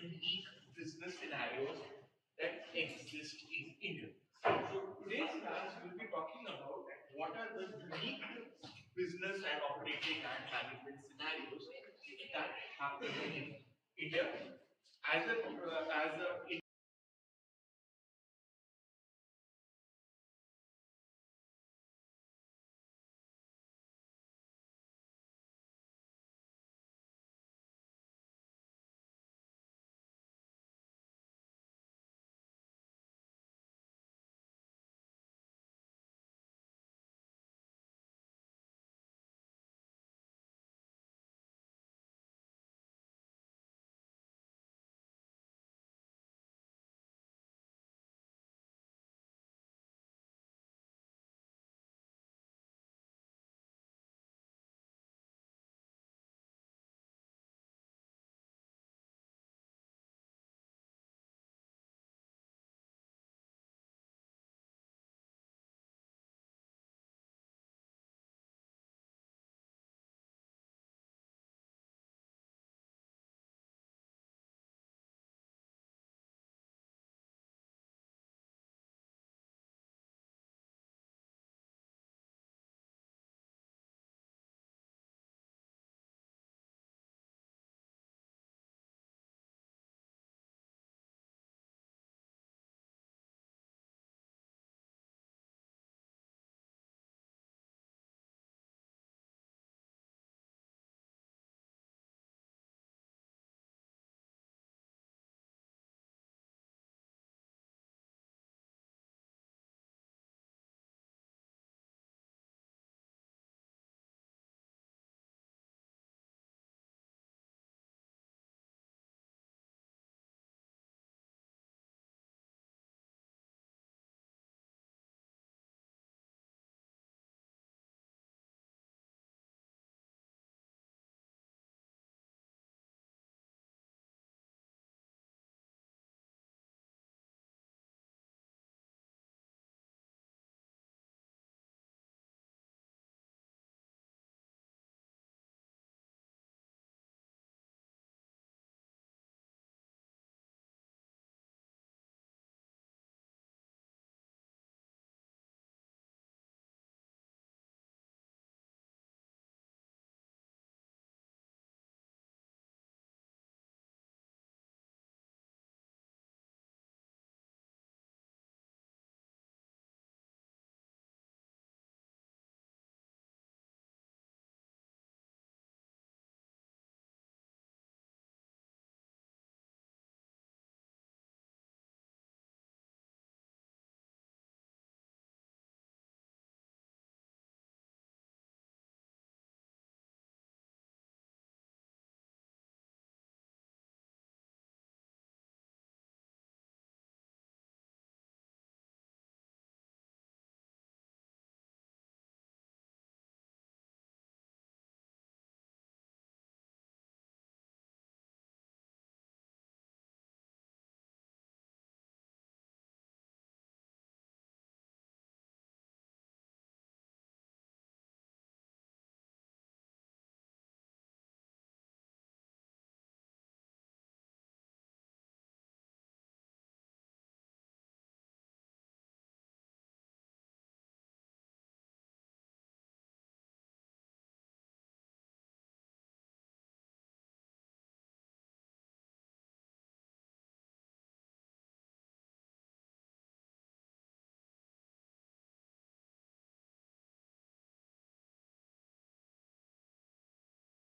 unique business scenarios that exist in India. So today's class we'll be talking about what are the unique business and operating and management scenarios that happen in India as a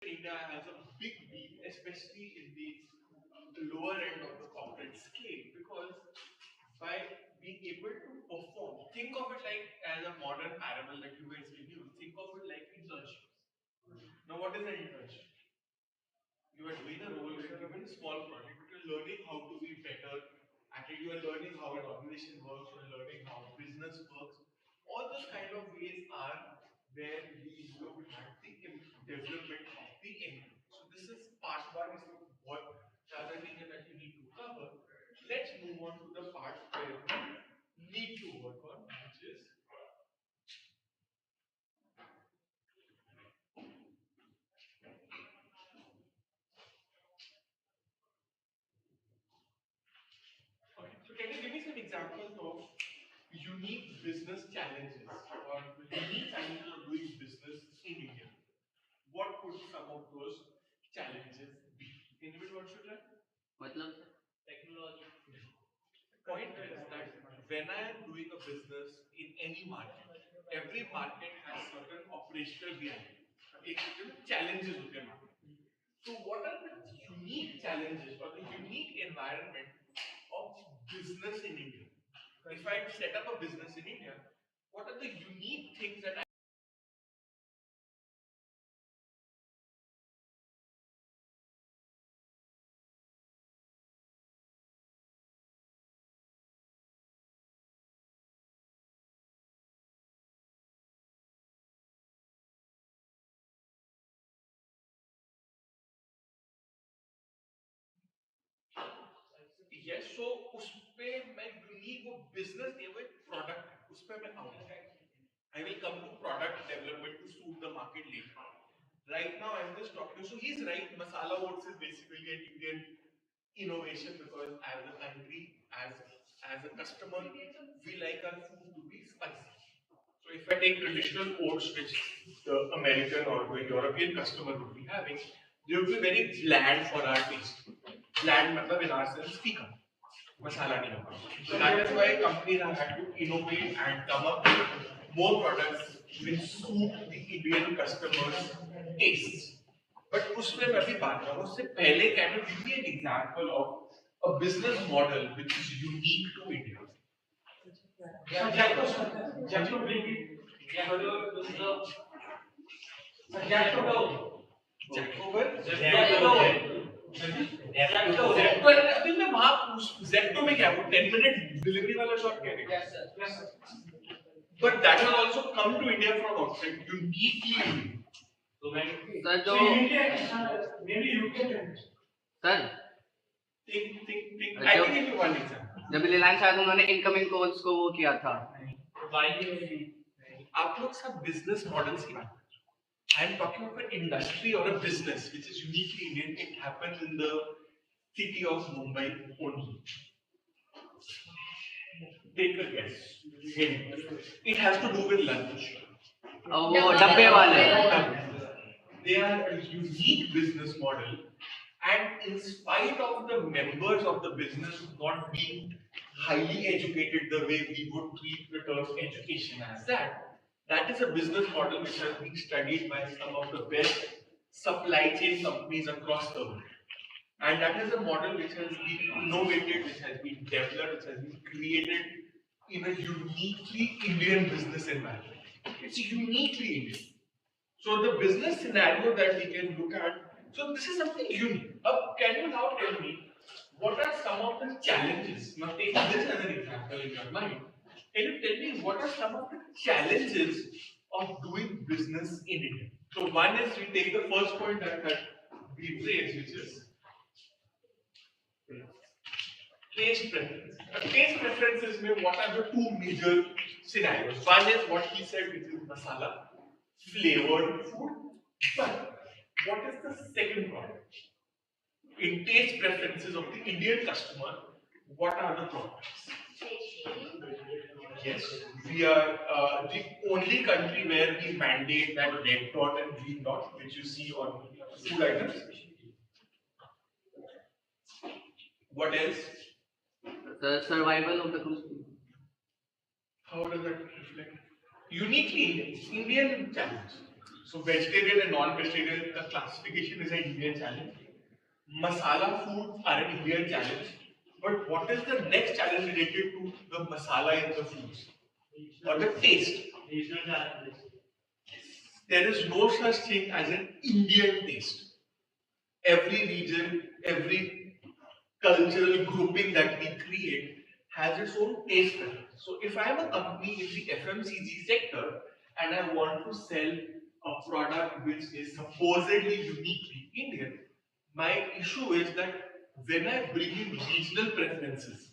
India has a big deal, especially in the lower end of the corporate scale, because by being able to perform, think of it like as a modern parable that you guys can use. Think of it like internships. Now, what is an internship? You are doing a role, you are given a small project, but you're learning how to be better at it. You are learning how an organization works, you are learning how business works. All those kind of ways are where we look at the development of the employee. So this is part one is what the other thing that you need to cover. Let's move on to the part where we need to work on, which is examples of unique business challenges or unique challenges of doing business in India, what could some of those challenges be? Anybody want to try? मतलब technology. Point is that when I am doing a business in any market, every market has certain operational realities, challenges with their market. So, what are the unique challenges or the unique environment of business in India? If I set up a business in India, what are the unique things that I yes, so उसपे मैं unique वो business नहीं वो एक product है उसपे मैं आऊँगा. I will come to product development to suit the market later. Right now, I'm just talking. So he's right. Masala oats is basically an Indian innovation because as a country, as a customer, we like our food to be spicy. So if I take traditional oats, which the American or the European customer would be having, they would be very bland for our taste. Bland, matlab in our sense, feeker. Masala nahi hoga. So that is why companies have had to innovate and come up with more products which suit the Indian customers' tastes. But उसमें मैं भी बात करूँ उससे पहले can you give me an example of a business model which is unique to India? अभी मैं वहाँ Zepto में क्या वो 10-minute delivery वाला shop क्या है? But that has also come to India from outside uniquely. Sir जो maybe you can sir think I can give you one example. जब रिलायंस आया था उन्होंने इनकमिंग कॉल्स को वो किया था. आप लोग सब बिजनेस मॉडल्स की बात कर रहे हो. I am talking of an industry or a business which is uniquely Indian. It happens in the city of Mumbai only. Take a guess. It has to do with lunch. वो डब्बे वाले. They are a unique business model, and in spite of the members of the business not being highly educated the way we would treat the term education as that is a business model which has been studied by some of the best supply chain companies across the world. And that is a model which has been innovated, which has been developed, which has been created in a uniquely Indian business environment. It's uniquely Indian. So the business scenario that we can look at, so this is something unique. Can you now tell me what are some of the challenges? Now take this as an example in your mind. Can you tell me what are some of the challenges of doing business in India? So one is we take the first point that we raised, which is taste preference. Taste preferences में what are the two major scenarios? One is what he said, which is masala, flavored food. But what is the second product? In taste preferences of the Indian customer, what are the products? Yes, we are the only country where we mandate that red dot and green dot, which you see on food items. What else? The survival of the company. How does that reflect? Uniquely Indian challenge. So vegetarian and non-vegetarian, the classification is an Indian challenge. Masala foods are an Indian challenge. But what is the next challenge related to the masala in the foods? Or the taste? There is no such thing as an Indian taste. Every region, every cultural grouping that we create has its own taste preference. So if I am a company in the FMCG sector and I want to sell a product which is supposedly uniquely Indian, my issue is that when I bring in regional preferences,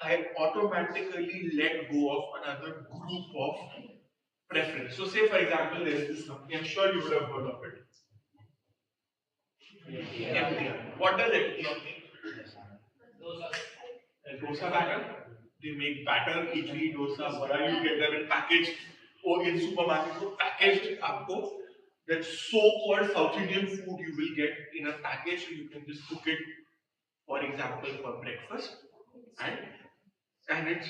I automatically let go of another group of preference. So say for example, there is this company, I'm sure you would have heard of it. MTR. What does it mean? Dosa batter. They make batter, idli, dosa, vada. You get them in packaged or in supermarket. So packaged, आपको that so-called South Indian food you will get in a package. So you can just cook it, for example, for breakfast, and it's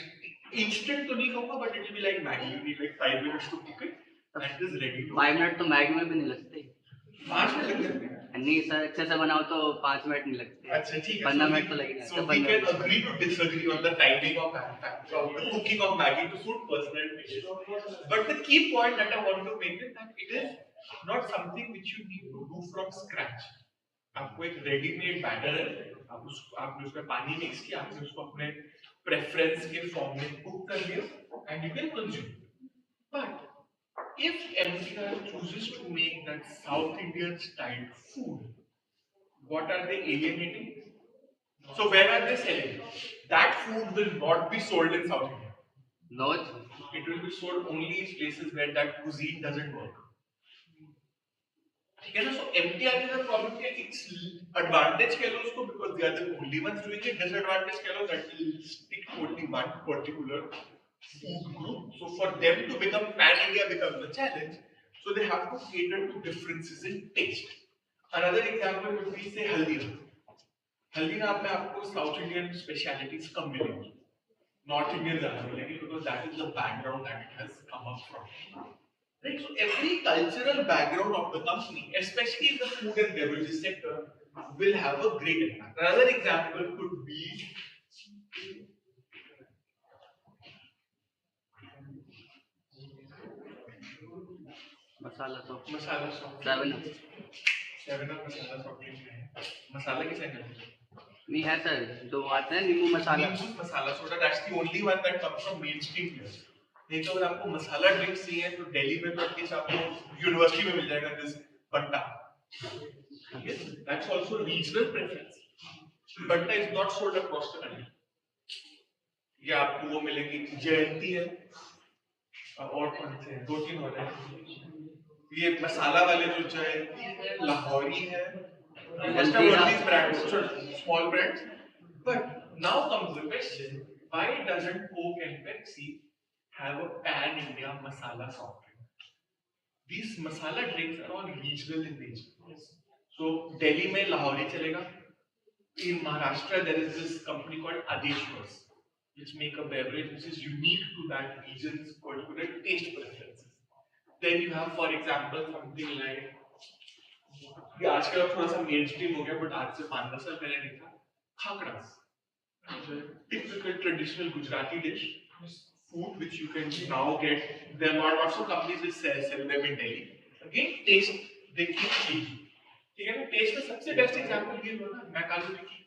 instant to नहीं कहूँगा, but it will be like Maggi. You need like 5 minutes to cook it, and it is ready to. 5 minute तो Maggi में भी नहीं लगते। 5 minute लग जाते हैं। नहीं सर, अच्छे से बनाओ तो 5 मिनट नहीं लगते। अच्छा ठीक है। 15 मिनट तो लगेगा। So we can agree to disagree on the timing of the cooking of Maggi to suit personal taste. But the key point that I want to make is that it is not something which you need to do from scratch. आपको एक readymade batter है, आपने उसमें पानी mix किया, आपने उसको अपने प्रेफरेंस के फॉर्म में कुक कर दिया, and you can consume. But if MTR chooses to make that South Indian style food, what are they alienating? So where are they selling? That food will not be sold in South India. No. It will be sold only in places where that cuisine doesn't work. ठीक है ना? So MTR is a problem कि it's advantage कह लो उसको because they are the only ones doing it. Disadvantage कह लो that will stick to only one particular food group. So for them to become pan-India becomes a challenge. So they have to cater to differences in taste. Another example would be say Haldiram. Haldiram में आपको South Indian specialities कम मिलेंगी, North Indian ज़्यादा मिलेंगी because that is the background that it has come up from. Right? So every cultural background of the company, especially in the food and beverages sector, will have a great impact. Another example could be masala soft. 7 up masala soft drink है। मसाला किसे कहते हैं? नहीं है sir, जो आता है नींबू मसाला। नींबू मसाला soda, that's the only one that comes from mainstream players. नहीं तो अगर आपको मसाला ड्रिंक चाहिए तो दिल्ली में तो एटलीस्ट आपको यूनिवर्सिटी में मिल जाएगा दिस बट्टा। That's also regional preference. बट्टा is not sold across the country. ये आपको वो मिलेगी जयंती है और कौन से 2-3 और है। ये मसाला वाले जो जयंती है, लाहौरी है, just about these brands, small brands. But now comes the question: why doesn't Coke and Pepsi have a pan-India masala soft drink? These masala drinks are all regional in nature. So Delhi में लाहौरी चलेगा. In Maharashtra there is this company called Adeshwars, which make a beverage which is unique to that region's particular taste preferences. Then you have, for example, something like ये आजकल अब थोड़ा सा mainstream हो गया, but आज से 5-10 साल पहले नहीं था, खाकरास. Typical traditional Gujarati dish, food which you can now get. There are lots of companies which sell them in Delhi. Again, taste they keep changing. ठीक है ना? Taste में सबसे best example ये होगा मैकालू टिक्की.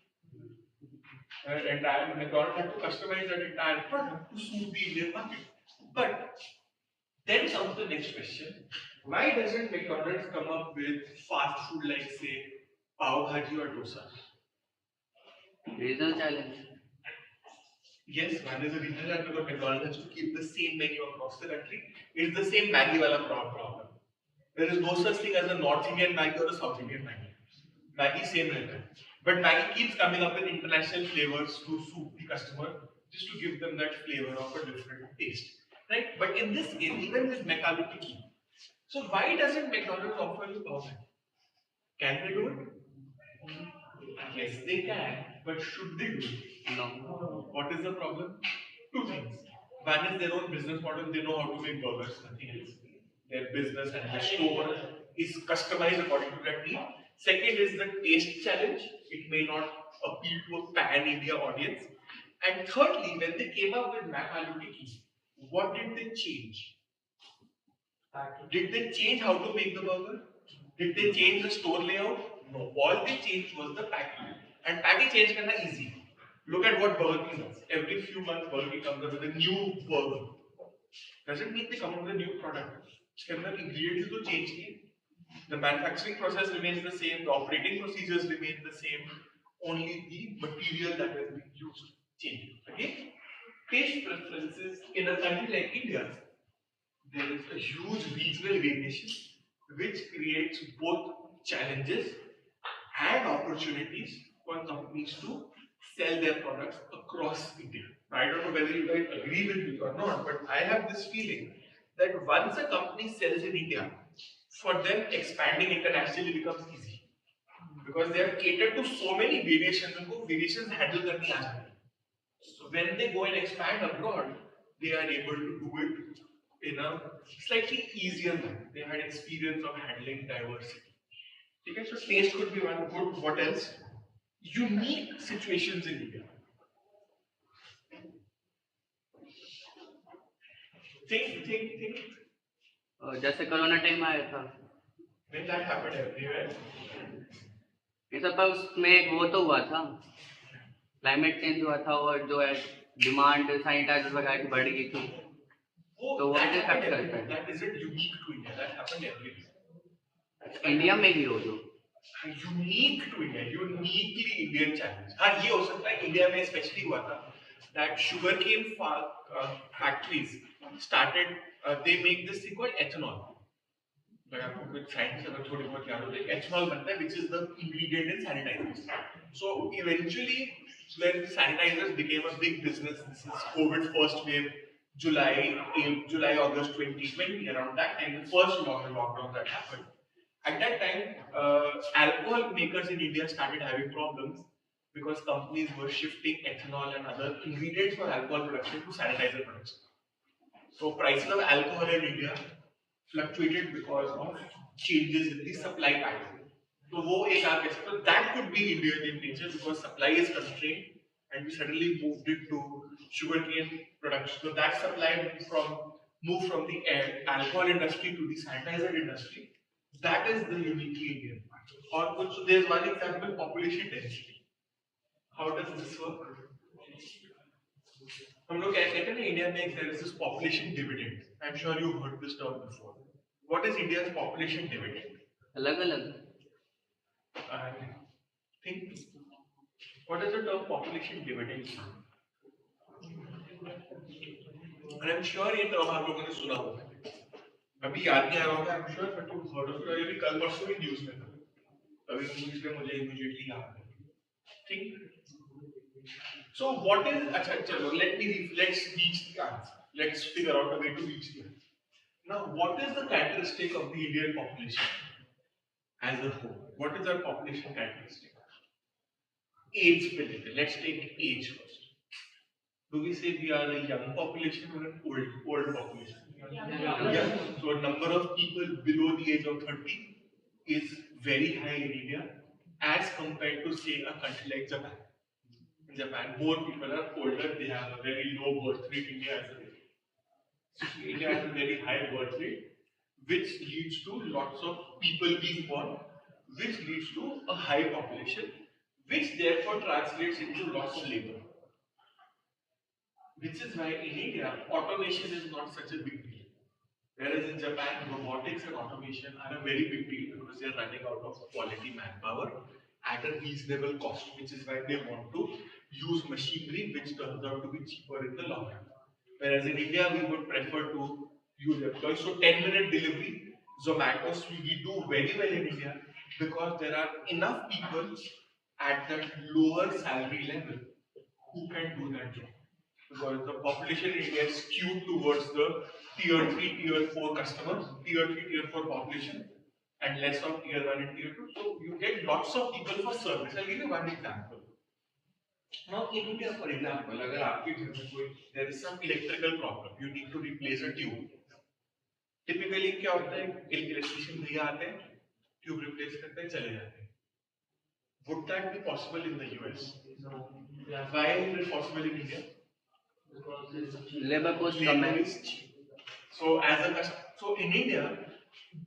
Entire McDonald's had to customize that entire product to suit the Indian market. But then comes the next question: why doesn't McDonald's come up with fast food like say pav bhaji or dosa? Regional challenge. Yes, one is a regional challenge because McDonald's has to keep the same menu across the country. It's the same Maggi wala problem. There is no such thing as a North Indian Maggi or a South Indian Maggi. Maggi same रहता है. But Maggi keeps coming up with international flavors to suit the customer, just to give them that flavor of a different taste, right? But in this case, even with McAloo Tikki, so why doesn't McDonald's offer you pav bhaji? Can they do it? Yes, they can, but should they do it? No. What is the problem? Two things. One is their own business model. They know how to make burgers, nothing else. Their business and their store is customized according to that need. Second is the taste challenge. It may not appeal to a pan-India audience. And thirdly, when they came up with McAloo Tikki, what did they change? Did they change how to make the burger? Did they change the store layout? No. All they changed was the packing. And packing change करना easy. Look at what Burger King does. Every few months, Burger King comes up with a new burger. Doesn't mean they come up with a new product. उसके अंदर ingredients तो change किए. The manufacturing process remains the same, the operating procedures remain the same, only the material that has been used changes. Okay? Taste preferences in a country like India, there is a huge regional variation which creates both challenges and opportunities for companies to sell their products across India. I don't know whether you guys agree with me or not, but I have this feeling that once a company sells in India, for them expanding internationally becomes easy because they have catered to so many variations. उनको variations handle करनी आ जाती है. So when they go and expand abroad, they are able to do it in a slightly easier manner. They had experience of handling diversity. Okay, so taste could be one good. What else? Unique situations in India. Think. जैसे corona time आया था, When that happened everywhere. ये सब पर उसमें एक वो तो हुआ था, क्लाइमेट चेंज हुआ था और जो है डिमांड सैनिटाइजर वगैरह की बढ़ गई थी, तो वो इफेक्ट करता है. That isn't unique to India. That happened everywhere. India में ही हो जो unique to India, uniquely Indian challenge. हाँ, ये हो सकता है इंडिया में स्पेशली हुआ था that sugarcane factories started, they make this thing called ethanol. अगर आपको कुछ साइंस अगर थोड़ी बहुत याद हो तो ethanol बनता है, which is the ingredient in sanitizers. So eventually when sanitizers became a big business, this is COVID first wave, July August 2020, around that time the first lockdown that happened. At that time, alcohol makers in India started having problems because companies were shifting ethanol and other ingredients for alcohol production to sanitizer production. So prices of alcohol in India fluctuated because of changes in the supply pattern. So that could be Indian in nature because supply is constrained and we suddenly moved it to sugarcane production. So that supply moved from the alcohol industry to the sanitizer industry. That is the uniquely Indian part. So there's one example, population density. How does this work? हम लोग क्या कहते हैं ना India में there is this population dividend. I'm sure you heard this term before. What is India's population dividend? अलग अलग. I think. What is the term population dividend? And I'm sure ये term आप लोगों ने सुना होगा. अभी याद नहीं आ रहा होगा. I'm sure but you heard of it. अभी कल परसों ही न्यूज़ में था. अभी इसलिए मुझे immediately याद है. Think. So what is? अच्छा चलो. Let's reach the answer. Let's figure out a way to reach the answer. Now, what is the characteristic of the Indian population as a whole? What is our population characteristic? Age related. Let's take age first. Do we say we are a young population or an old population? Yeah. So, a number of people below the age of 30 is very high in India as compared to say a country like Japan. In Japan, more people are older. They have a very low birth rate. India has a very high birth rate, which leads to lots of people being born, which leads to a high population, which therefore translates into lots of labor. Which is why in India, automation is not such a big deal. Whereas in Japan, robotics and automation are a very big deal because they are running out of quality manpower at a reasonable cost, which is why they want to use machinery which turns out to be cheaper in the long run. Whereas in India, we would prefer to use employees. So 10-minute delivery, Zomato, Swiggy do very well in India because there are enough people at that lower salary level who can do that job. Because the population in India is skewed towards the tier 3, tier 4 customers, tier 3, tier 4 population, and less of tier 1 and tier 2. So you get lots of people for service. I'll give you one example. Now in India, for example, अगर आपके घर में कोई there is some electrical problem, you need to replace a tube. Typically क्या होता है? Electrician भैया आते हैं, tube replace करते हैं, चले जाते हैं. Would that be possible in the US? No. Why is it possible in India? Labor cost कम है. So in India,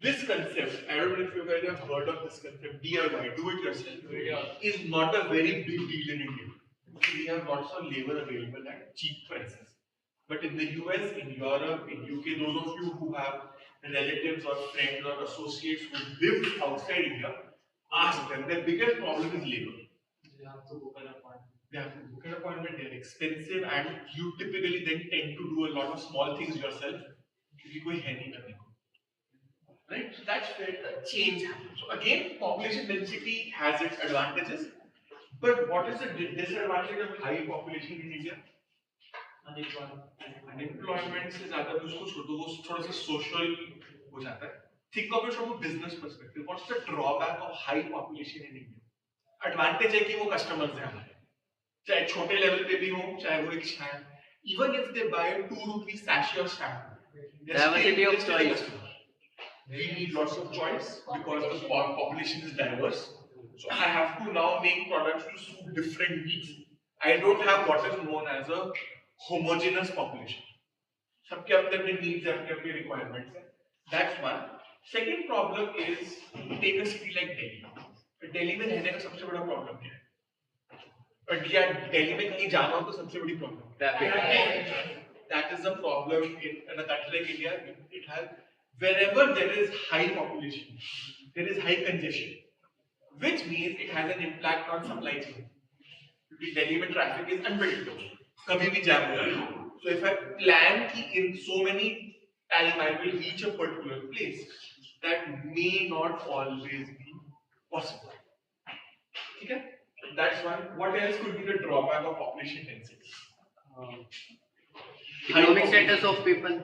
this concept, I don't know if you guys have heard of this concept, DIY, do it yourself, is not a very big deal in India. We have lots of labor available at cheap prices. But in the US, in Europe, in UK, those of you who have relatives or friends or associates who live outside India, ask them. Their biggest problem is labor. They have to book an appointment, they're expensive, and you typically then tend to do a lot of small things yourself. Right? So that's where the change happens. So again, population density has its advantages, But what is the disadvantage of high population in India? Unemployment से ज्यादा भी उसको छोड़ दो, वो थोड़ा सा social हो जाता है. Think of it from a business perspective. What's the drawback of high population in India? Advantage है कि वो customers हैं हमारे, चाहे छोटे लेवल पे भी हो, चाहे वो एक शैम्प, even if they buy a 2 rupees sachet of shampoo, diversity of choice. We need lots of choice because the population is diverse. So I have to now make products to suit different needs. I don't have what is known as a homogeneous population. सबके अपने अपने needs हैं, अपने अपने requirements हैं. That's one. Second problem is take a city like Delhi. Delhi में रहने का सबसे बड़ा problem क्या है? But yeah, Delhi में कहीं जाना हो तो सबसे बड़ी problem. Traffic. That is the problem in a country like India. It has wherever there is high population, there is high congestion, which means it has an impact on supply chain. Because Delhi में traffic is unpredictable. कभी भी jam हो जाए. So if I plan कि in so many time I will reach a particular place, that may not always be possible. Okay? That's one. What else could be the drawback of population density? Economic status of people.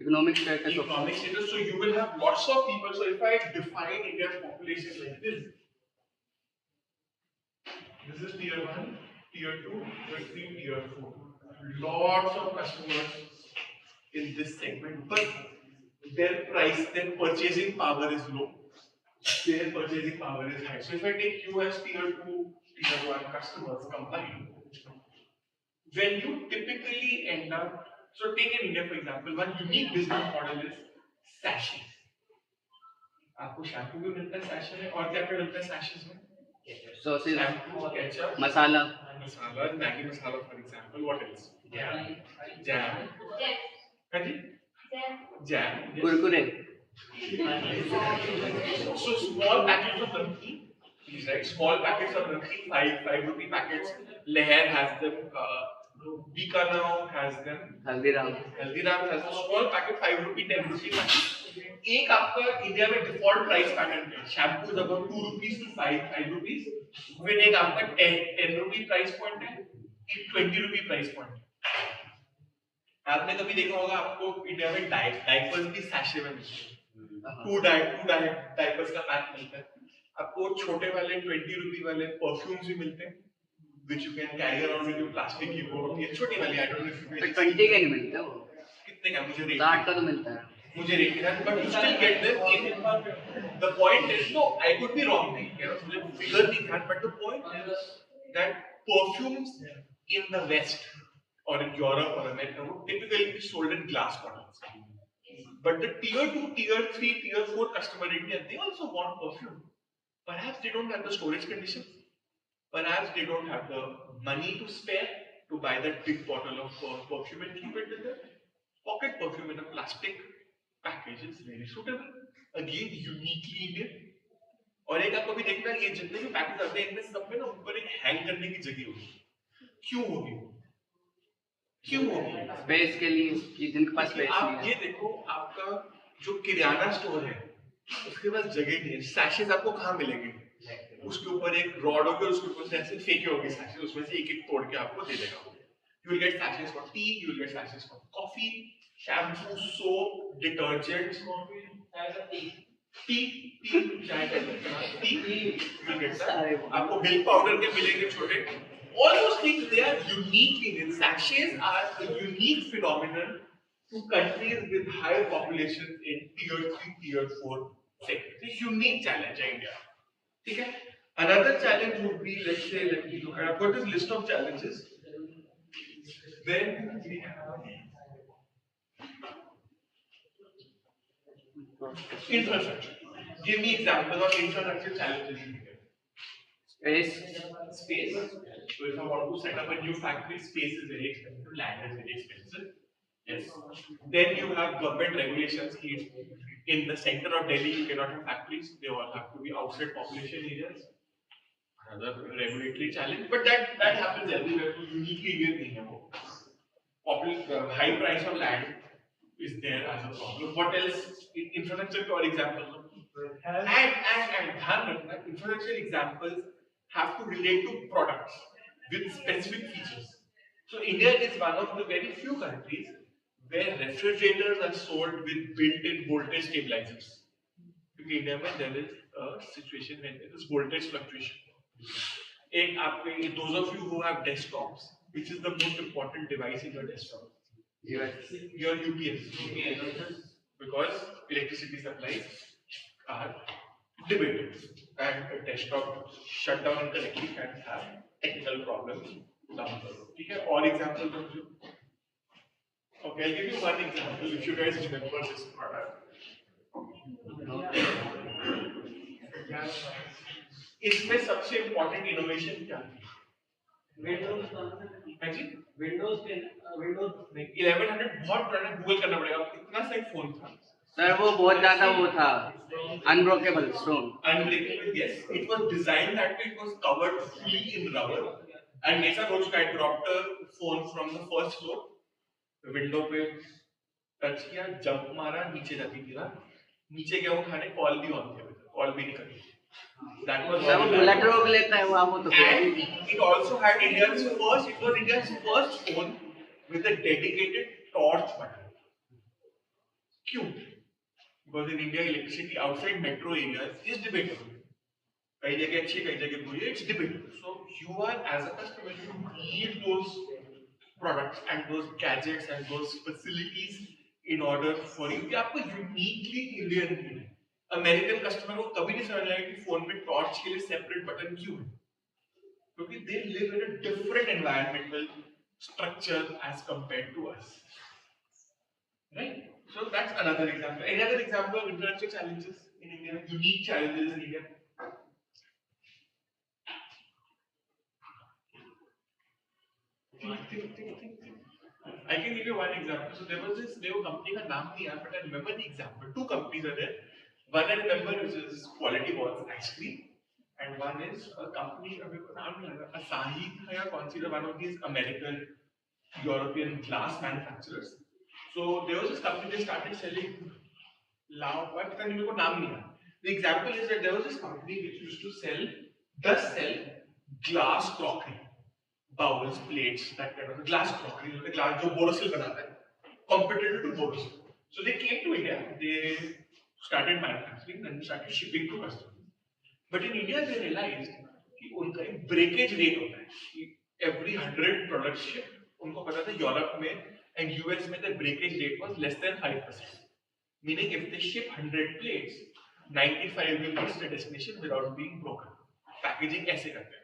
Economic status of economic status. So you will have lots of people. So if I define India's population like this is tier 1, tier 2, tier 3, tier 4. Lots of customers in this segment, but their purchasing power is low. Their purchasing power is high. So if I take you as tier 2, tier 1 customers combined, when you typically end up, so take in India for example, one unique business model is sachets. आपको shampoo भी मिलता है sachet में, और क्या क्या मिलता है सैशेस में? Sauces, shampoo, ketchup, masala, Maggi masala for example. What else? Jam. हाँ जी, jam, kurkure. So small packets of namkeen, these right, small packets of namkeen, 5 rupee packets. Leher has them, Bikano has them, Haldiram has a small packet, 5 rupee, 10 rupee packet. एक आपका India में default price pattern है. Shampoo is about 2 rupees to 5 rupees. फिर एक आपका 10 rupee price point है, एक 20 rupee price point है. आपने कभी देखा होगा आपको इंडिया में डायपर्स भी सैशे में मिलते हैं. टू डायपर्स का पैक मिलता है. आपको छोटे वाले 20 rupee वाले परफ्यूम्स भी मिलते हैं, which you can carry around with your plastic की वो होती है छोटी वाली. I don't know if you तो 20 का नहीं मिलता वो. कितने का? मुझे 60 का तो मिलता है. मुझे रेट है, but you still get them. The point is, no, I could be wrong. मुझे फिगर नहीं ध्यान, but the point is that perfumes in the West or in Europe or America would typically be sold in glass bottles. But the tier 2, tier 3, tier 4 customer in India, they also want perfume. Perhaps they don't have the storage conditions. Perhaps they don't have the money to spare to buy that big bottle of perfume and keep it in their pocket. Perfume in a plastic package is very suitable. Again, uniquely Indian. और एक आप कभी देखना, ये जितने भी package आते हैं इनमें सब में ना ऊपर एक हैंग करने की जगह होगी. क्यों होगी? क्यों होगी? स्पेस के लिए, कि जिनके पास स्पेस नहीं है. आप ये देखो, आपका जो किराना स्टोर है उसके पास जगह नहीं है. सैशेस आपको कहाँ मिलेंगे? उसके ऊपर एक रॉड होगी, उसके ऊपर से ऐसे फेंके होगी सैशेस, उसमें से एक तोड़ के आपको दे देगा. You will get sachets for tea, you will get sachets for coffee, shampoo, soap, detergents, tea, चाय का tea, you will get that. आपको milk powder के मिलेंगे छोटे. All those things, they are unique in it. Sachets are a unique phenomenon to countries with high populations in tier 3, tier 4 sectors. It's a unique challenge in India. ठीक है? Another challenge would be, let's say, let me look at, I've got this list of challenges. Then we have infrastructure. Give me example of infrastructure challenges in India. Space. So if I want to set up a new factory, space is very expensive, land is very expensive. Yes. Then you have government regulations. In the center of Delhi, you cannot have factories. They all have to be outside population areas. Another regulatory challenge, but that happens everywhere. Uniquely Indian thing है. High price of land is there as a problem. What else? Infrastructure for example. And ध्यान रखना, infrastructure examples have to relate to products with specific features. So India is one of the very few countries where refrigerators are sold with built-in voltage stabilizers. Because India में there is a situation when there is voltage fluctuation. एक आपके those of you who have desktops, which is the most important device in your desktop? Your UPS. Because electricity supplies are debated, and a desktop shutdown incorrectly can have technical problems down the road. ठीक है? और example समझो. Okay, I'll give you one example if you guys remember this product. इसमें सबसे important innovation क्या थी? हाँ जी? Windows नहीं 1100 बहुत पुराना गूगल करना पड़ेगा इतना सही फोन था सर वो बहुत ज्यादा वो था unbreakable stone unbreakable yes it was designed that it was covered fully in rubber and मेरे साथ हो चुका है dropped a phone from the first floor window पे टच किया जंप मारा नीचे जाके गिरा नीचे गया उठाने कॉल भी ऑन किया कॉल भी नहीं करी that was वो बुलेट रोक लेता है वो तो and it also had India's first phone with a dedicated torch button. Q. Because in India, electricity outside metro areas is debatable. कई जगह अच्छी कई जगह बुरी it's debatable. So you are as a customer you need those products and those gadgets and those facilities in order for you कि आपको uniquely Indian need है. American customer को कभी नहीं समझ आएगा कि फोन पे टॉर्च के लिए सेपरेट बटन क्यों है क्योंकि they live in a different environmental structure as compared to us right so that's another example any other example of international challenges in India unique challenges in India I can give you one example so there was this company का नाम नहीं याद but I remember the example two companies are there one I remember which is Quality Walls ice cream and one is a company Asahi है considered one of these American European glass manufacturers. So there was this company they started selling loud what मेरे को नाम नहीं है. The example is that there was this company which used to sell glass crockery, bowls, plates, that kind of glass crockery, the glass जो Borosil बनाता है, competitor to Borosil. So they came to India, they started manufacturing and started shipping to customers. But in India they realized कि उनका एक breakage rate होता है कि every 100 products shipped उनको पता था यूरोप में and US में the breakage rate was less than 5%. Meaning if they ship 100 plates, 95 will reach the destination without being broken. Packaging ऐसे करते हैं.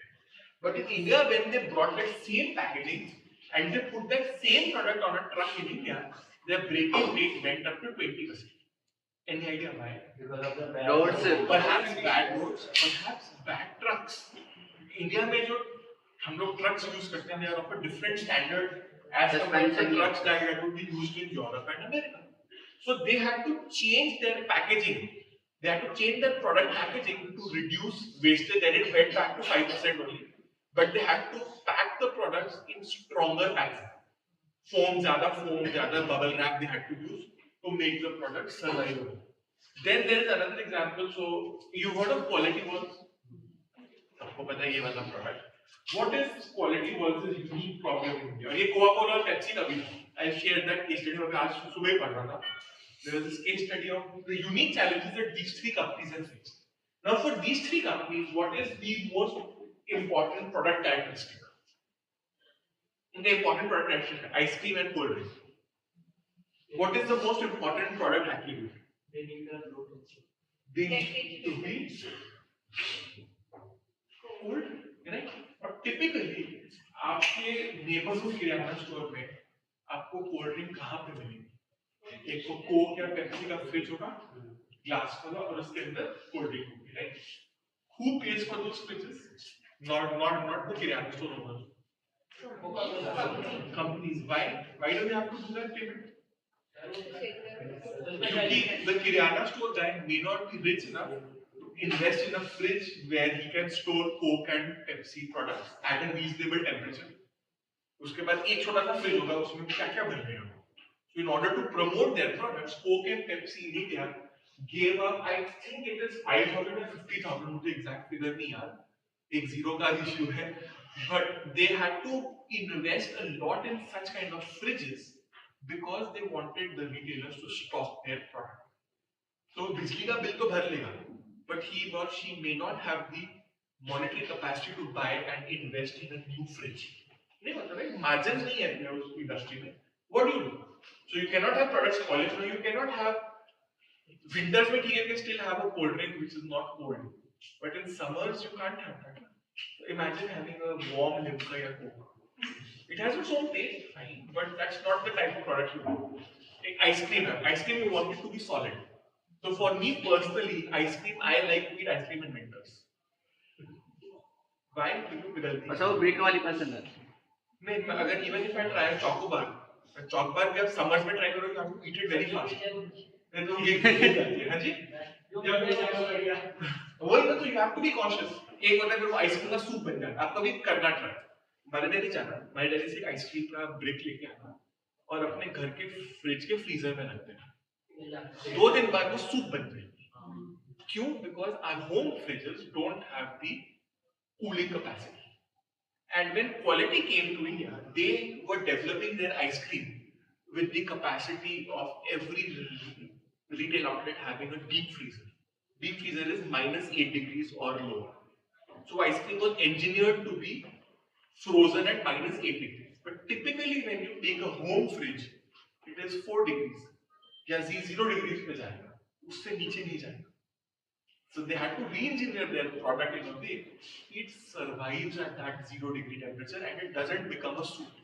But in India when they brought that same packaging and they put that same product on a truck in India, their breakage rate went up to 20%. Any idea why? because of the bad roads perhaps bad roads perhaps bad trucks India में जो हम लोग trucks use करते हैं they are of a different standard as compared to trucks that would be used in Europe and America so they had to change their packaging they had to change their product packaging to reduce wastage then it went back to 5% only but they had to pack the products in stronger packaging foam ज़्यादा bubble wrap they had to use to make the product survivable. Then there is another example. So you heard of Quality Walls? आपको पता है ये वाला product. What is Quality Walls' unique problem in India? ये Coca-Cola और Pepsi का भी. I shared that case study. मैं आज सुबह ही पढ़ रहा था. There was this case study of the unique challenges that these three companies have faced. Now for these three companies, what is the most important product characteristic? The important product characteristic: ice cream and cold drink. What is the most important product attribute? They need to be cold, right? But typically, आपके neighborhood किराना store में आपको cold drink कहाँ पे मिलेगी? एक तो Coke या Pepsi का फ्रिज होगा, ग्लास वाला और उसके अंदर कोल्ड ड्रिंक होगी, right? Who pays for those fridges? Not the kirana store owners. Companies. Why do they have to do that payment? The Kirana store guy may not be rich enough to invest in a fridge where he can store Coke and Pepsi products at a reasonable temperature. उसके बाद एक छोटा सा fridge होगा उसमें क्या भर देगा. So in order to promote their products, Coke and Pepsi in India gave up, I think it is 5,000 or 50,000 मुझे exact figure नहीं याद, एक जीरो का इश्यू है, but they had to invest a lot in such kind of fridges because they wanted the retailers to stock their product. So बिजली का bill तो भर लेगा, but he or she may not have the monetary capacity to buy and invest in a new fridge. नहीं मतलब है margins नहीं है उस industry में. What do? So you cannot have products spoilage. No, you cannot have winters में ठीक है, you can still have a cold drink which is not cold, but in summers you can't have that. So imagine having a warm Limca or Coke. It has its own taste, fine, but that's not the type of product you want. Like ice cream, you want it to be solid. So for me personally, ice cream, I like to eat ice cream in winters. Why? क्योंकि पिघलती है. अच्छा वो break वाली पसंद है. नहीं, अगर even if I try chocobar, chocobar भी आप summers में try करोगे, आप eat it very fast. नहीं तो ये जाती है, हाँ जी? वही ना, तो you have to be cautious. एक होता है फिर वो आइसक्रीम का सूप बन जाता है. आप कभी करना ट्राई. मैंने नहीं जाना, मैं दिल्ली से आइसक्रीम का ब्रिक लेके आना और अपने घर के फ्रिज के फ्रीजर में रख देना. 2 दिन बाद वो सूप बन जाएगी. क्यों? Because our home fridges don't have the cooling capacity. And when quality came to India, they were developing their ice cream with the capacity of every retail outlet having a deep freezer. Deep freezer is -8 degrees or lower. So ice cream was engineered to be frozen at -8 degrees. But typically when you take a home fridge, it is 4 degrees. या 0 degrees पे जाएगा, उससे नीचे नहीं जाएगा. So they had to re-engineer their product in a way it survives at that 0 degree temperature and it doesn't become a soup.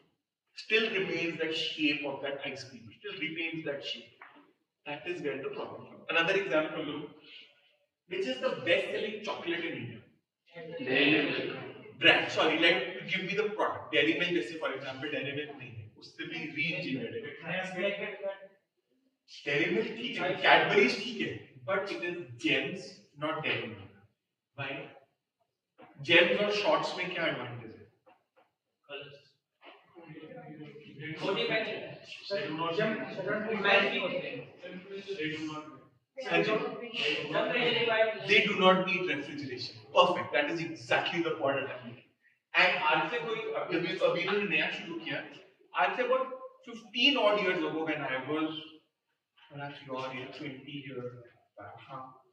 Still remains that shape of that ice cream. Still retains that shape. That is where the problem comes. Another example, which is the best-selling chocolate in India? Dairy Milk. Brand. Sorry, give me the product. Dairy Milk, जैसे for example, Dairy Milk नहीं है, उससे भी re-engineered है. Dairy Milk ठीक है, Cadbury's ठीक है, but it is gems, not Dairy Milk. Why? Gems और shorts में क्या advantage है? They do not need refrigeration. Perfect. That is exactly the point that I'm making. And आज से कोई अभी इन्होंने नया शुरू किया. आज से about 15 odd years ago when I was perhaps your age, 20 years back,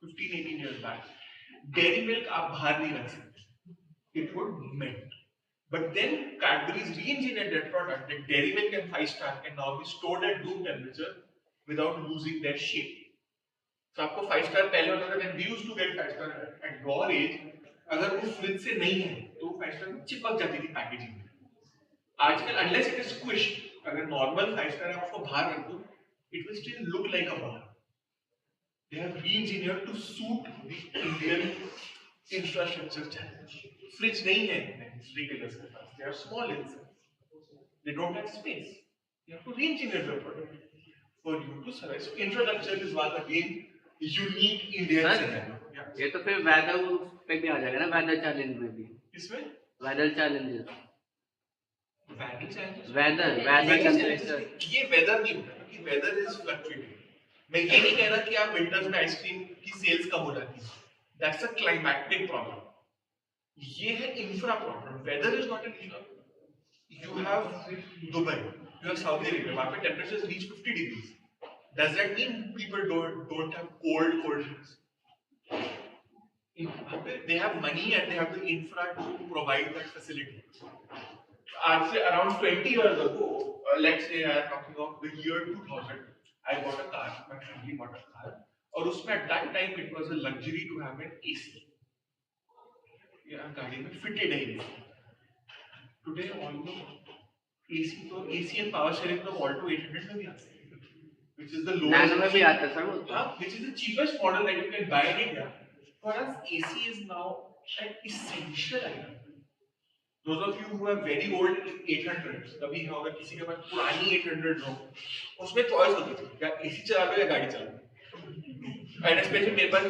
15, 18 years back, Dairy Milk आप बाहर नहीं रख सकते. It would melt. But then Cadbury's re-engineered that product that Dairy Milk and 5-star can now be stored at room temperature without losing their shape. So आपको 5-star पहले होता था when we used to get 5-star at your age, अगर वो fridge से नहीं है तो 5-star में चिपक जाती थी पैकेजिंग में. आजकल unless it is squished, अगर normal 5-star आप उसको बाहर रख दो, it will still look like a bar. They have re-engineered to suit the Indian infrastructure challenge. Fridge नहीं है retailers के पास. They are small in size. They don't have space. You have to re-engineer the product for you to survive. So infrastructure is one again unique Indian scenario. ये तो फिर weather पे भी आ जाएगा ना, वेदर चैलेंज में भी. किसमें? Weather challenges. Weather temperature. ये वेदर नहीं होता क्योंकि वेदर इज फ्लक्चुएटिंग. मैं ये नहीं कह रहा कि आप विंटर्स में आइसक्रीम की सेल्स कम हो जाती है. That's a climatic problem. ये है infra problem. Weather is not an issue. You have Dubai, you have Saudi Arabia, where temperatures reach 50 degrees. Does that mean people don't have cold drinks? They have money and they have the infra to provide that facility. I'd say around 20 years ago, let's say I am talking of the year 2000, I bought a car, my family bought a car, और उसमें at that time it was a luxury to have an AC. या गाड़ी में fitted है AC. Today almost AC and power sharing तो Alto 800 में भी आते हैं, which is the lowest. Nano में भी आता है सर वो. Which is the cheapest model that you can buy in India. For us, AC is now an essential item. Those of you who have very old 800s, कभी होगा किसी के पास पुरानी 800 हो, उसमें choice होती थी या AC चला लो या गाड़ी चला लो. And especially मेरे पास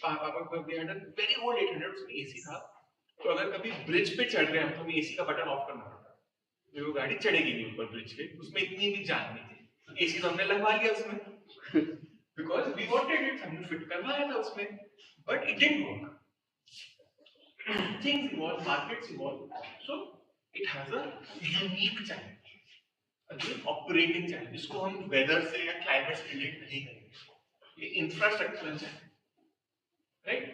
पापा को they had a very old 800 उसमें AC था. तो अगर कभी ब्रिज पे चढ़ रहे हैं तो हमें एसी का बटन ऑफ करना पड़ता. तो वो गाड़ी चढ़ेगी नहीं ऊपर ब्रिज पे. उसमें इतनी भी जान नहीं थी. एसी तो हमने लगवा लिया उसमें बिकॉज वी वांटेड इट. हमने फिट करवाया था उसमें, but it didn't work. things evolve, markets evolve. So it has a unique challenge, again operating challenge. इसको हम weather से या climate से relate नहीं करेंगे. ये infrastructure है, right?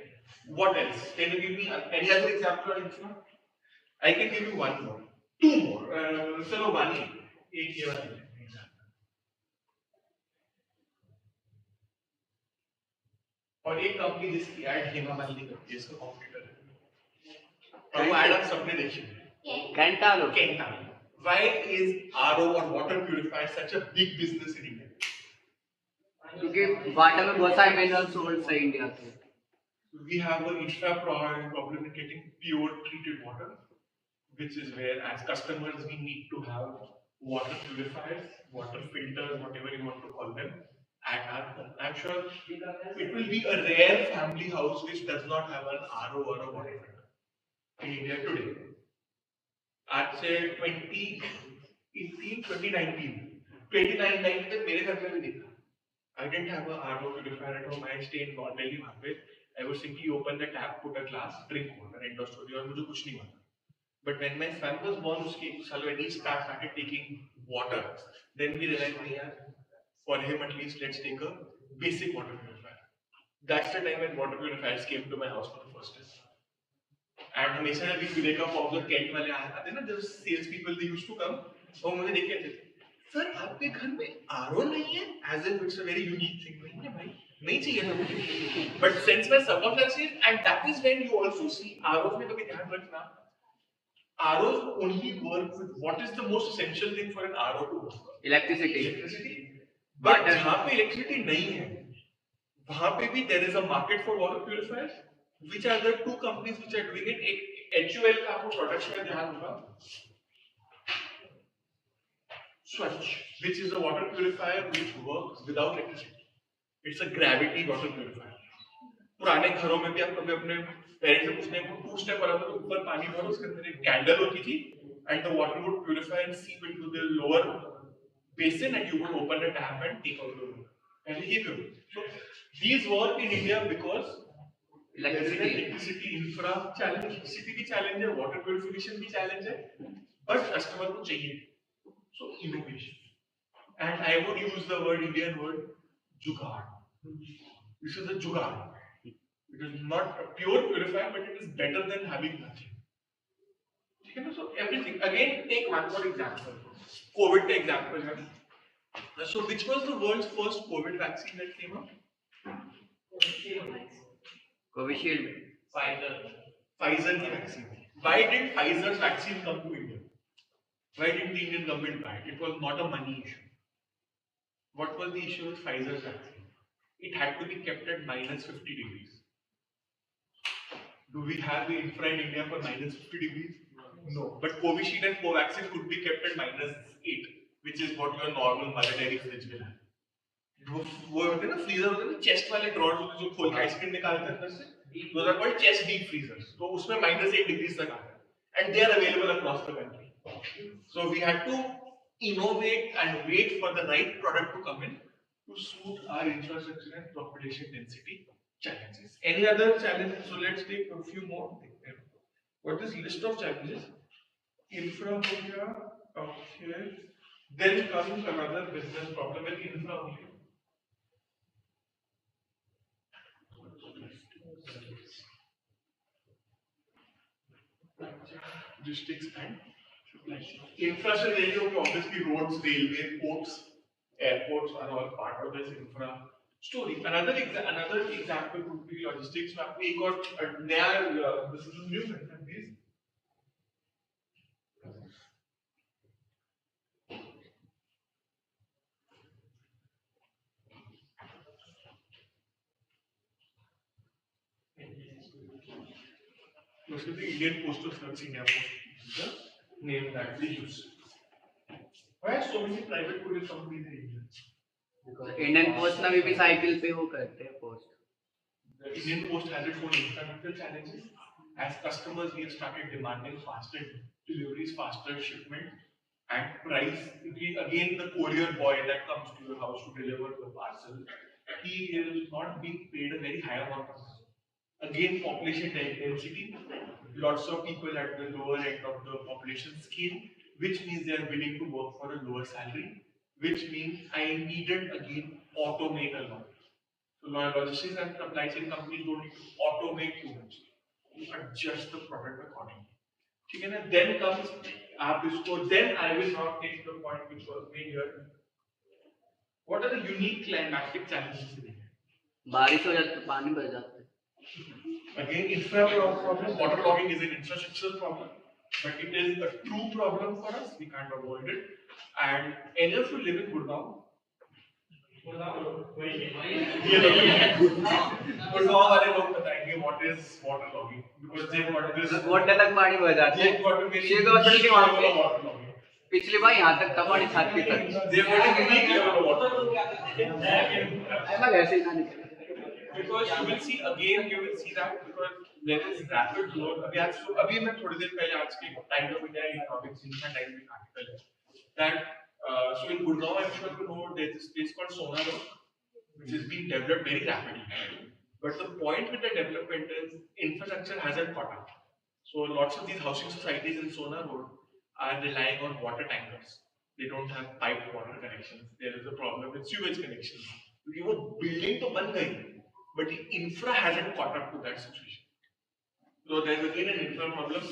What else? Can you give me any other example on infra? I can give you one more, two more. चलो one एक ये वाली example. और एक कंपनी जिसकी ऐड हेमा मालिनी करती है, इसका कॉम्पिटिटर है, और वो ऐड आप सबने देखी है, Kentaro. Kentaro. Why is RO or water purifier such a big business in India? क्योंकि वाटर में बहुत सारे मिनरल सोर्स है इंडिया के. We have an infra problem in getting pure treated water, which is where as customers we need to have water purifiers, water filters, whatever you want to call them, at our home. I'm sure it will be a rare family house which does not have an RO or a water filter in India today. I'd say 2018, 2019, 2019 तक मेरे घर में भी नहीं था. I didn't have a RO purifier at home. I stayed in North Delhi वहाँ पे. I would simply open the tap, put a glass, drink water, end of story. और मुझे कुछ नहीं हुआ. But when my son was born, उसके एक साल when he started taking water, then we realized, yeah, for him at least, let's take a basic water purifier. That's the time when water purifiers came to my house for the first time. And हमेशा जब we wake up of the Kent वाले आते हैं ना, जब sales people they used to come, वो मुझे देख के थे, सर आपके घर में RO नहीं है, as if it's a very unique thing. नहीं है भाई, नहीं चाहिए था मुझे. But since my circumstances, and that is when you also see ROs में कभी ध्यान रखना. ROs only work with what is the most essential thing for an RO to work? Electricity. But जहाँ पे electricity नहीं है, वहाँ पे भी there is a market for water purifiers. Which are the two companies which are doing it? एक HUL का आपको प्रोडक्ट में ध्यान होगा. Swatch, which is a water purifier which works without electricity. It's a gravity water purifier. पुराने घरों में भी आप कभी अपने पेरेंट्स से पूछने को टू स्टेप वाला तो ऊपर पानी भरो, उसके अंदर एक कैंडल होती थी, and the water would purify and seep into the lower basin, and you would open the tap and take out the water. And ये क्यों? So these work in India because electricity infra challenge, electricity भी challenge है, water purification भी challenge है, but customer को चाहिए. So innovation. And I would use the word Indian word jugaad. This is a jugaad. It is not a pure purifier, but it is better than having nothing. So everything. Again, take one more example. COVID example. So which was the world's first COVID vaccine that came out? Covishield. Pfizer vaccine. Why did Pfizer's vaccine come to India? Why didn't the Indian government buy it? It was not a money issue. What was the issue with Pfizer's vaccine? It had to be kept at minus 50 degrees. Do we have the infra in India for minus 50 degrees? No. But Covishield and Covaxin could be kept at minus 8, which is what your normal mother dairy fridge will have. वो होते हैं ना freezer होते हैं ना, chest वाले drawers होते हैं जो खोल के आइसक्रीम निकालते हैं अंदर से, those are called chest deep freezers. तो उसमें minus 8 degrees तक आता है, and they are available across the country. So we had to innovate and wait for the right product to come in to suit our infrastructure and population density challenges. Any other challenges? So let's take a few more. What is list of challenges? Infra हो गया, okay. Then comes another business problem with infra only. Just takes time. Infrastructure area, obviously roads, railway, ports, airports are all part of this infra story. Another example would be logistics. में आपको एक और नया this is a new method please. This is the Indian Postal Service, India Post, the name that we use. Why are so many private courier companies in India? Because Indian Post ना भी cycle पे वो करते हैं post. The Indian Post has its own infrastructure challenges. As customers, we have started demanding faster deliveries, faster shipment, and price. Again, the courier boy that comes to your house to deliver the parcel, he is not being paid a very high amount. Again, population density. lots of people at the lower end of the population scale, which means they are willing to work for a lower salary, which means I needed again automate a lot. So logistics and supply chain companies don't need to automate too much. You adjust the product accordingly. ठीक है ना? Then comes आप इसको then I will not take the point which was made here. What are the unique climatic challenges in India? बारिश हो जाती है पानी भर जाता है. Again, infra problem. Waterlogging is an infrastructural problem, but it is a true problem for us. We can't avoid it. And any of you live in Gurgaon? Gurgaon वाले लोग बताएंगे what is waterlogging because they got this. गोटे तक पानी भर जाता है. Sheikh hospital के वहाँ पे पिछली बार यहाँ तक था पानी छाती तक. They got a unique level of waterlogging. ऐसा कैसे ना निकले? Because you will see again, you will see that because there is rapid growth. अभी मैं थोड़ी देर पहले आज के Times of India economics का टाइम में आर्टिकल है that so in Gurgaon I'm sure you know there is this place called Sona Road which is being developed very rapidly. But the point with the development is infrastructure hasn't caught up. So lots of these housing societies in Sona Road are relying on water tankers. They don't have piped water connections. There is a problem with sewage connections. क्योंकि वो building तो बन गई but the infra hasn't caught up to that situation. So there's again an infra problem.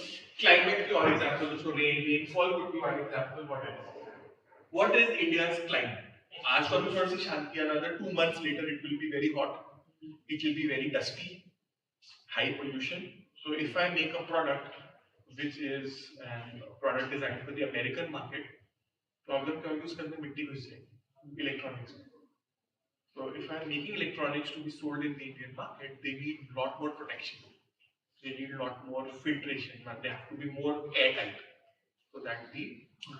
Climate की और example, so rainfall could be one example. What is India's climate? आज तो अभी थोड़ी सी शांति है. Another 2 months later, it will be very hot. It will be very dusty, high pollution. So if I make a product which is a product designed for the American market, problem क्या होगी उसके अंदर मिट्टी घुस जाएगी, electronics. So if I'm making electronics to be sold in the Indian market, they need a lot more protection. They need a lot more filtration. They have to be more airtight so that the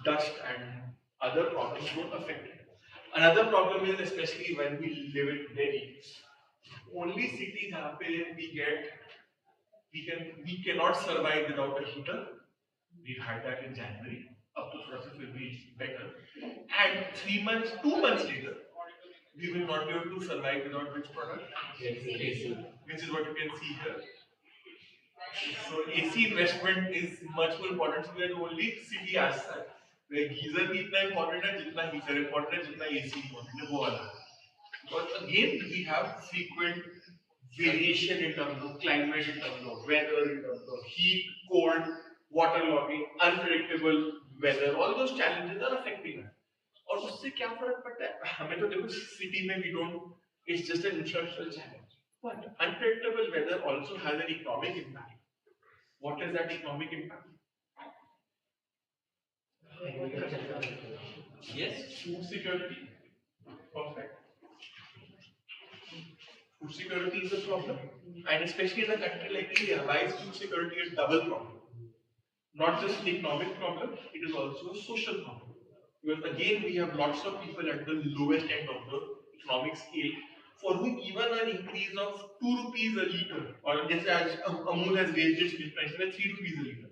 dust and other problems don't affect it. Another problem is especially when we live in Delhi. Only cities यहाँ पे we cannot survive without a heater. We've had that in January. Up to process will be better. And 2 months later. We will not be able to survive without which product? AC. Which is what you can see here. So AC investment is much more important. So we are the only city as such where geyser भी इतना important है जितना heater important है जितना AC important है वो वाला. But again we have frequent variation in terms of climate, in terms of weather, in terms of heat, cold, waterlogging, unpredictable weather. All those challenges are affecting us. और उससे क्या फर्क पड़ता है हमें तो देखो सिटी में we don't it's just an infrastructural challenge but unpredictable weather also has an economic impact. What is that economic impact? Yes, food security. Perfect. Food security is a problem and especially in a country like India why is food security a double problem? Not just an economic problem, it is also a social problem. Because again, we have lots of people at the lowest end of the economic scale for whom even an increase of 2 rupees a liter, or just as Amul has raised its milk price by 3 rupees a liter.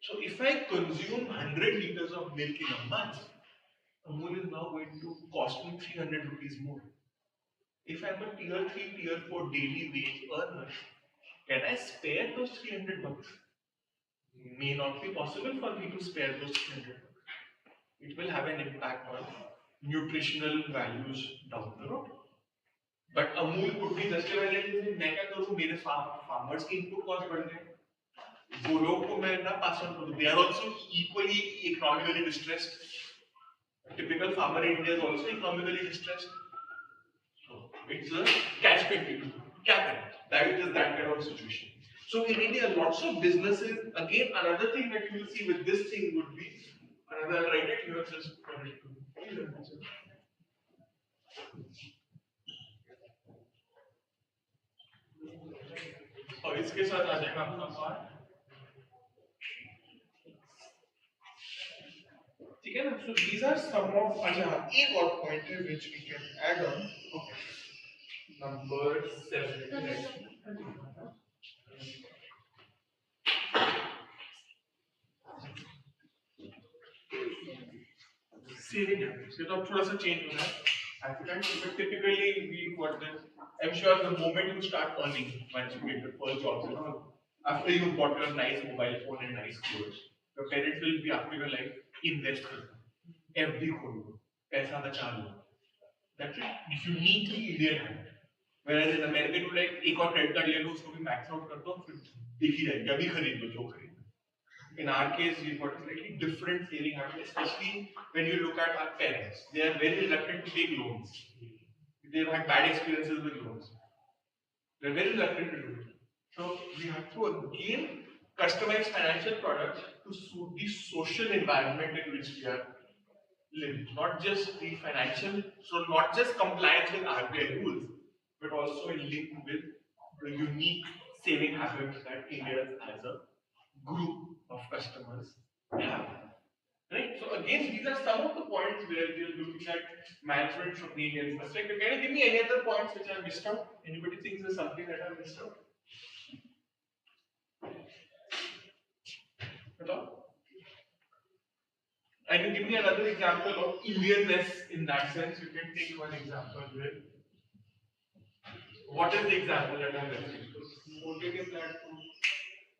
So if I consume 100 liters of milk in a month, Amul is now going to cost me 300 rupees more. If I'm a tier 3, tier 4 daily wage earner, can I spare those 300 bucks? May not be possible for me to spare those 300 bucks. It will have an impact on nutritional values down the road. But Amul could be justified. मैं क्या करूँ मेरे farmers की input cost बढ़ गए. वो लोग को मैं ना pass on करूँ. They are also equally economically distressed. A typical farmer in India is also economically distressed. So it's a catch-22. क्या करें? That is that kind of situation. So in India, lots of businesses. Again, another thing that you will see with this thing would be. I'll write it here just for it to. और इसके साथ आ जाएगा आपका part. ठीक है ना? So these are some of अच्छा एक और point है which we can add on. Okay. Number 7. Saving habits. ये तो अब थोड़ा सा change हो रहा है. But typically we what this. I'm sure the moment you start earning, once you get the first jobs and all, After you bought your nice mobile phone and nice clothes, your parents will be after your life, invest करना FD खोलो पैसा बचा लो. That's it. Uniquely Indian habit. Whereas in America you like एक और credit card ले लो उसको भी max out कर दो फिर देखी जाएगी अभी खरीद लो जो खरीद. In our case, we've got a slightly different saving habit, especially when you look at our parents. They are very reluctant to take loans. They've had bad experiences with loans. They're very reluctant to do it. So we have to again customize financial products to suit the social environment in which we are living. Not just the financial, so not just compliance with RBI rules, but also in link with the unique saving habits that India as a group of customers have. Right? So again, these are some of the points where we are looking at management from the Indian perspective. Can you give me any other points which I missed out? Anybody thinks there's something that I missed out? Hello? And you give me another example of Indianness in that sense. You can take one example here. What is the example that I'm referring to? OTT platform.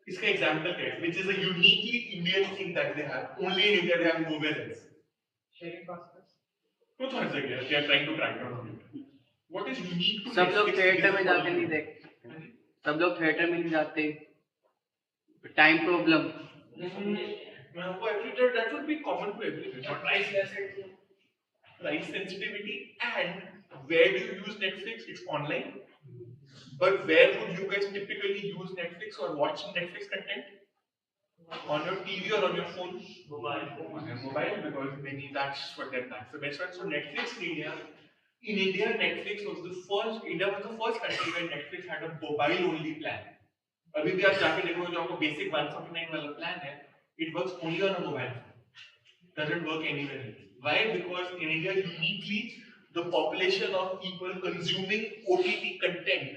इसका example क्या है? Which is a uniquely Indian thing that they have. Only in India they have nowhere else. Sharing pastas. तो हर जगह they are trying to crack down on it. What is unique to सब लोग theatre में जाके नहीं देखते. सब लोग थिएटर में नहीं जाते. Time problem. That would be common to everything. Price sensitivity and where do you use Netflix? It's online. But where would you guys typically use Netflix or watch Netflix content? On your TV or on your phone? Mobile, because maybe that's what that's the best one. So Netflix in India, Netflix was the first. India was the first country where Netflix had a mobile-only plan. अभी भी आप जाके देखोगे जो आपको basic 149 वाला plan है, it works only on a mobile phone. Doesn't work anywhere else. Why? Because in India, uniquely, the population of people consuming OTT content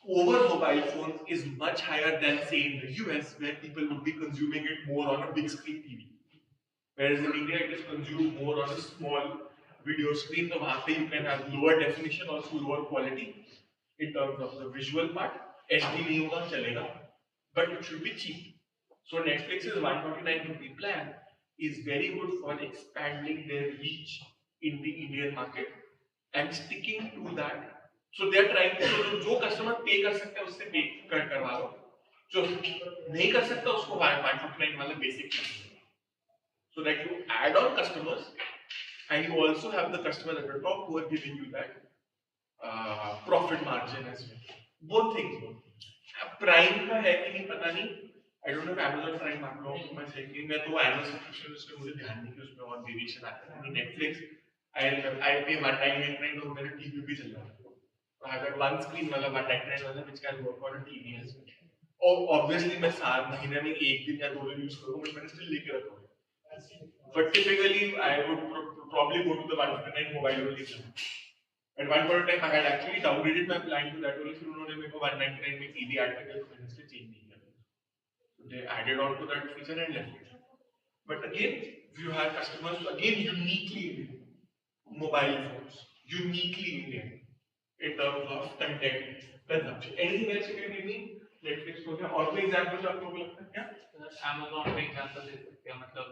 over mobile phones is much higher than, say, in the US, where people would be consuming it more on a big screen TV. Whereas in India, it is consumed more on a small video screen. So where you can have lower definition, also lower quality in terms of the visual part. HD नहीं होगा चलेगा, but it should be cheap. So Netflix's 149 rupee plan is very good for expanding their reach in the Indian market and sticking to that. So they are trying to, so जो customer pay कर सकते हैं उससे pay करवा लो, जो नहीं कर सकता उसको 149 वाला basic plan. So that you add on customers and you also have the customers at the top who are giving you that profit margin as well. Both things. Prime का है कि नहीं पता नहीं. I don't know if Amazon Prime आप लोगों को मैं सही कि मैं तो annual subscription उसमें मुझे ध्यान नहीं कि उसमें और variation आता है. Netflix I pay 199 तो मेरा TV भी चल रहा है. So I got one screen वाला 199 वाला which can work on a TV as well. और obviously मैं साल महीने में एक दिन या दो दिन यूज करूँ but मैंने still लेके रखा है. But typically I would probably go to the 149 mobile only plan. At one point in time, I had actually downgraded my plan to that only. फिर उन्होंने मेरे को 199 में TV ऐड करके तो मैंने इसलिए चेंज नहीं किया. So they added on to that feature and left it. But again, if you have customers, again uniquely Indian, mobile phones, uniquely Indian in terms of content consumption. Anything else you can give me? Netflix हो गया. और कोई examples आपको लगता है क्या? Amazon का example दे सकते हैं. मतलब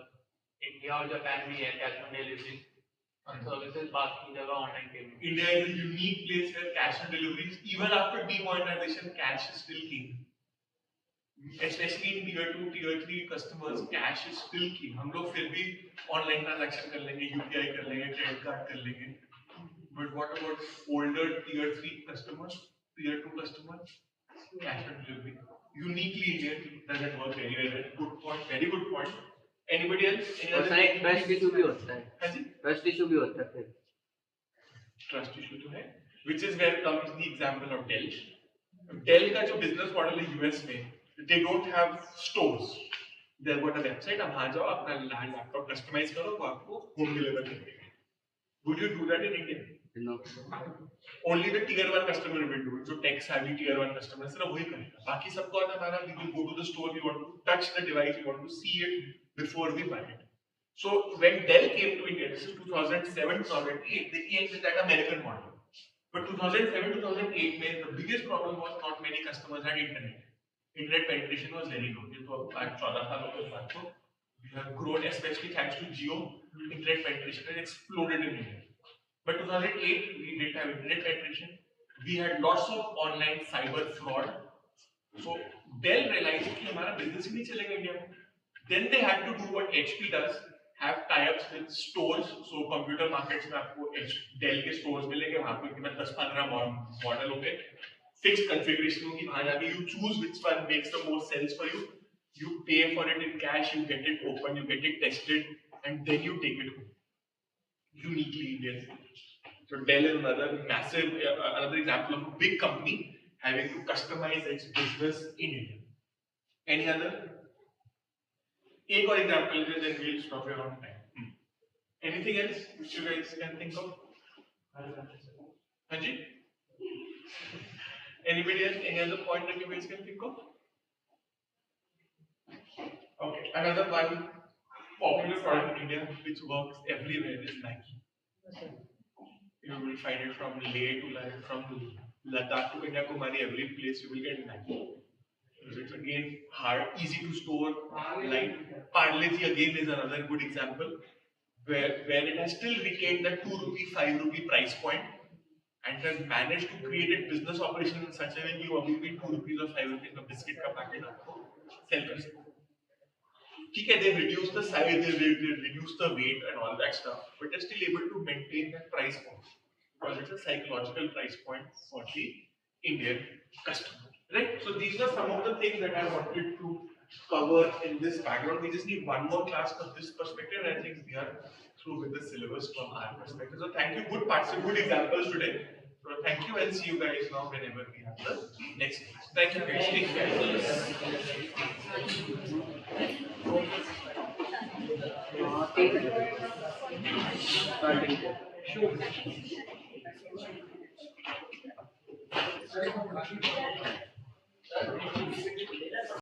इंडिया और जापान में है cash on delivery. Services बाकी जगह online payment. India is a unique place where cash on deliveries, even after demonetization, cash is still king. Especially in tier 2, tier 3 customers, cash is still king. हम लोग फिर भी online transaction कर लेंगे, UPI कर लेंगे, credit card कर लेंगे. But what about older tier 3 customers, tier 2 customers? Cash on delivery. Uniquely Indian, doesn't work very well. Good point, very good point. Anybody else? और सर एक ट्रस्ट इशू भी होता है. हाँ जी. ट्रस्ट इशू भी होता है फिर. ट्रस्ट इशू तो है. Which is where comes the example of Dell. Dell का जो business model है US में, they don't have stores. They've got a website. आप वहाँ जाओ अपना लैपटॉप कस्टमाइज करो वो आपको होम डिलीवर कर देंगे. Would you do that in India? No. Only the tier 1 customer will do it. So tech savvy tier 1 customer सिर्फ वही करेगा. बाकी सबको आता है हमारा. We will go to the store. We want to touch the device. We want to see it before we buy it. So when Dell came to India, this is 2007, 2008, they came with that American model. But 2007, 2008, the biggest problem was not many customers had internet. Internet penetration was very low. ये तो आज 14 सालों के बाद तो we have grown, especially thanks to Jio. Internet penetration has exploded in India. But 2008 we didn't have internet penetration. We had lots of online cyber fraud. So Dell realized कि हमारा business ही नहीं चलेगा इंडिया में. Then they had to do what HP does, have tie-ups with stores. So computer markets में आपको Dell के stores मिलेंगे, वहाँ पे कीमत 10-15 मॉडल होंगे. Fixed configuration होगी, वहाँ जाके you choose which one makes the most sense for you. You pay for it in cash, you get it open, you get it tested, and then you take it home. Uniquely Indian. So Dell is another massive, another example of a big company having to customize its business in India. Any other? एक और example है, then we'll stop here on time. Anything else which you guys can think of? Hanji? Anybody else? Any other point that you guys can think of? Okay, another one popular product in India which works everywhere is Nike. You will find it from Leh to from Ladakh to Kanyakumari, every place you will get Nike. It's again hard, easy to store. Like Parle-G again is another good example where it has still retained the 2 rupee, 5 rupee price point and has managed to create a business operation in such a way that you obviously 2 rupees or 5 rupees का biscuit का packet आपको sell कर सकते. ठीक है, they've reduced the size, they've reduced the weight and all that stuff, but they're still able to maintain that price point because it's a psychological price point for the Indian customer. Right? So these are some of the things that I wanted to cover in this background. We just need one more class for this perspective, and I think we are through with the syllabus from our perspective. So thank you, good parts, good examples today. So thank you, and see you guys now whenever we have the next class. Thank you guys. Take care. Sure.